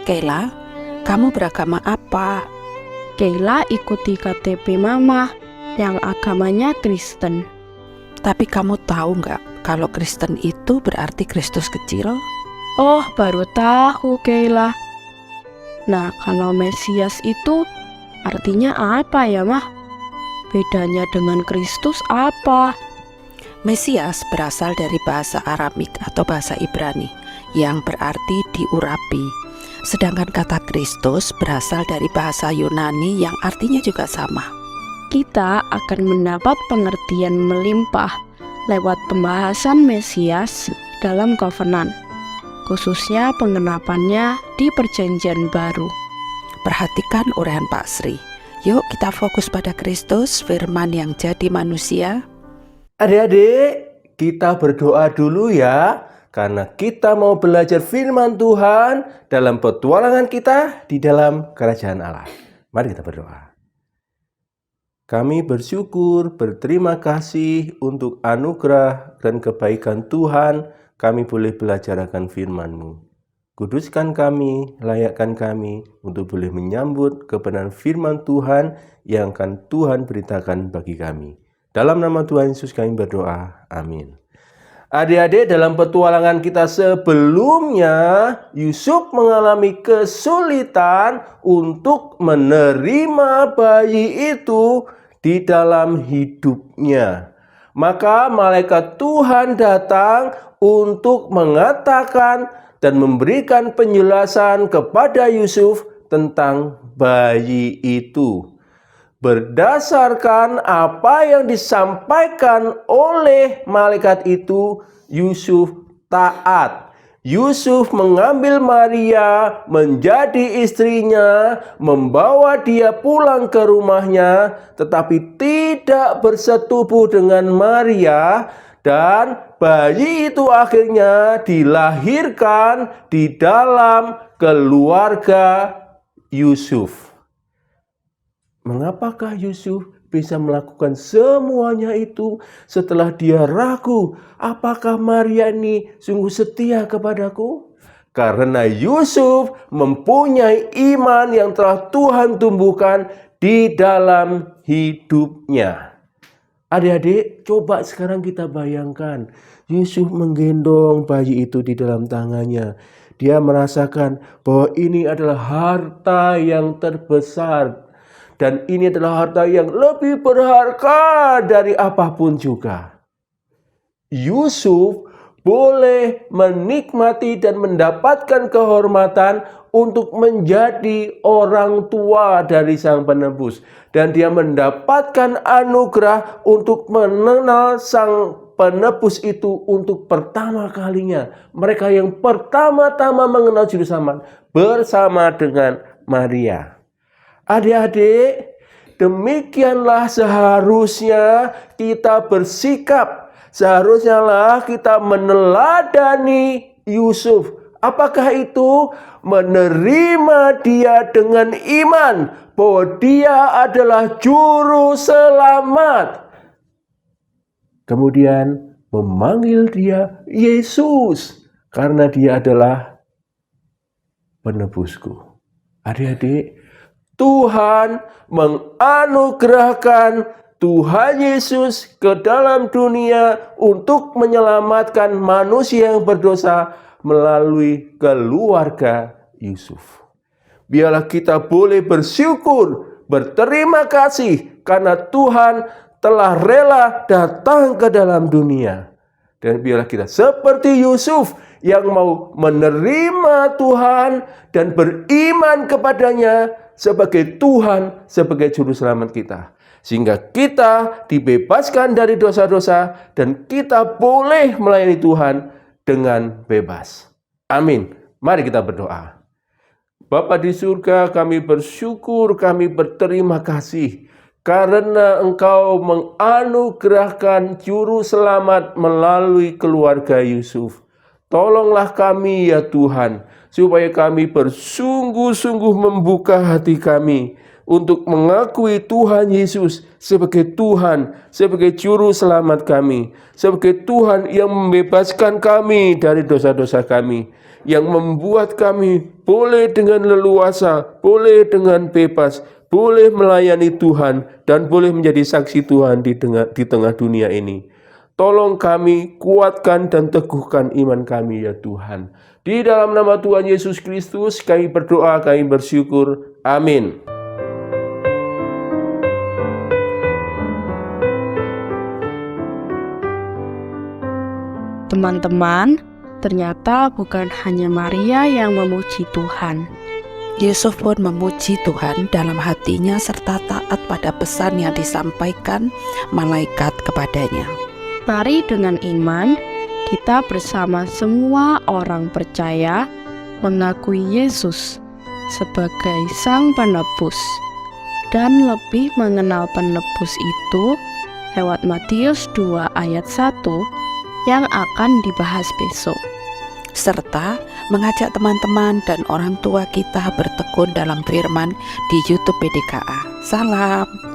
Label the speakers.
Speaker 1: Keila, kamu beragama apa?
Speaker 2: Keila ikuti KTP Mama yang agamanya Kristen.
Speaker 1: Tapi kamu tahu nggak kalau Kristen itu berarti Kristus kecil?
Speaker 2: Oh, baru tahu Keila. Nah, kalau Mesias itu artinya apa ya, Mah? Bedanya dengan Kristus apa?
Speaker 1: Mesias berasal dari bahasa Aramik atau bahasa Ibrani yang berarti diurapi. Sedangkan kata Kristus berasal dari bahasa Yunani yang artinya juga sama.
Speaker 2: Kita akan mendapat pengertian melimpah lewat pembahasan Mesias dalam Kovenan, khususnya pengenapannya di Perjanjian Baru.
Speaker 1: Perhatikan uraian Pak Sri. Yuk kita fokus pada Kristus, firman yang jadi manusia.
Speaker 3: Adik-adik, kita berdoa dulu ya, karena kita mau belajar firman Tuhan dalam petualangan kita di dalam kerajaan Allah. Mari kita berdoa. Kami bersyukur, berterima kasih untuk anugerah dan kebaikan Tuhan, kami boleh belajar akan firman-Mu. Kuduskan kami, layakkan kami untuk boleh menyambut kebenaran firman Tuhan yang akan Tuhan beritakan bagi kami. Dalam nama Tuhan Yesus kami berdoa. Amin. Adik-adik, dalam petualangan kita sebelumnya, Yusuf mengalami kesulitan untuk menerima bayi itu di dalam hidupnya. Maka malaikat Tuhan datang untuk mengatakan dan memberikan penjelasan kepada Yusuf tentang bayi itu. Berdasarkan apa yang disampaikan oleh malaikat itu, Yusuf taat. Yusuf mengambil Maria menjadi istrinya, membawa dia pulang ke rumahnya, tetapi tidak bersetubuh dengan Maria, dan bayi itu akhirnya dilahirkan di dalam keluarga Yusuf. Mengapakah Yusuf bisa melakukan semuanya itu setelah dia ragu, apakah Maria ini sungguh setia kepadaku? Karena Yusuf mempunyai iman yang telah Tuhan tumbuhkan di dalam hidupnya. Adik-adik, coba sekarang kita bayangkan Yusuf menggendong bayi itu di dalam tangannya. Dia merasakan bahwa ini adalah harta yang terbesar. Dan ini adalah harta yang lebih berharga dari apapun juga. Yusuf boleh menikmati dan mendapatkan kehormatan untuk menjadi orang tua dari sang penebus. Dan dia mendapatkan anugerah untuk mengenal sang penebus itu untuk pertama kalinya. Mereka yang pertama-tama mengenal Juru Selamat bersama dengan Maria. Adik-adik, demikianlah seharusnya kita bersikap. Seharusnya lah kita meneladani Yusuf. Apakah itu? Menerima dia dengan iman bahwa dia adalah juru selamat. Kemudian memanggil dia Yesus karena dia adalah penebusku. Adik-adik, Tuhan menganugerahkan Tuhan Yesus ke dalam dunia untuk menyelamatkan manusia yang berdosa melalui keluarga Yusuf. Biarlah kita boleh bersyukur, berterima kasih karena Tuhan telah rela datang ke dalam dunia. Dan biarlah kita seperti Yusuf yang mau menerima Tuhan dan beriman kepadanya sebagai Tuhan, sebagai Juru Selamat kita. Sehingga kita dibebaskan dari dosa-dosa dan kita boleh melayani Tuhan dengan bebas. Amin. Mari kita berdoa. Bapa di surga, kami bersyukur, kami berterima kasih karena Engkau menganugerahkan Juru Selamat melalui keluarga Yusuf. Tolonglah kami ya Tuhan, supaya kami bersungguh-sungguh membuka hati kami untuk mengakui Tuhan Yesus sebagai Tuhan, sebagai juru selamat kami, sebagai Tuhan yang membebaskan kami dari dosa-dosa kami, yang membuat kami boleh dengan leluasa, boleh dengan bebas, boleh melayani Tuhan, dan boleh menjadi saksi Tuhan di tengah dunia ini. Tolong kami, kuatkan dan teguhkan iman kami ya Tuhan. Di dalam nama Tuhan Yesus Kristus kami berdoa, kami bersyukur. Amin.
Speaker 2: Teman-teman, ternyata bukan hanya Maria yang memuji Tuhan.
Speaker 1: Yusuf pun memuji Tuhan dalam hatinya serta taat pada pesan yang disampaikan malaikat kepadanya.
Speaker 2: Mari dengan iman, kita bersama semua orang percaya mengakui Yesus sebagai Sang Penebus dan lebih mengenal penebus itu lewat Matius 2 ayat 1 yang akan dibahas besok.
Speaker 1: Serta mengajak teman-teman dan orang tua kita bertekun dalam firman di YouTube PDKA. Salam.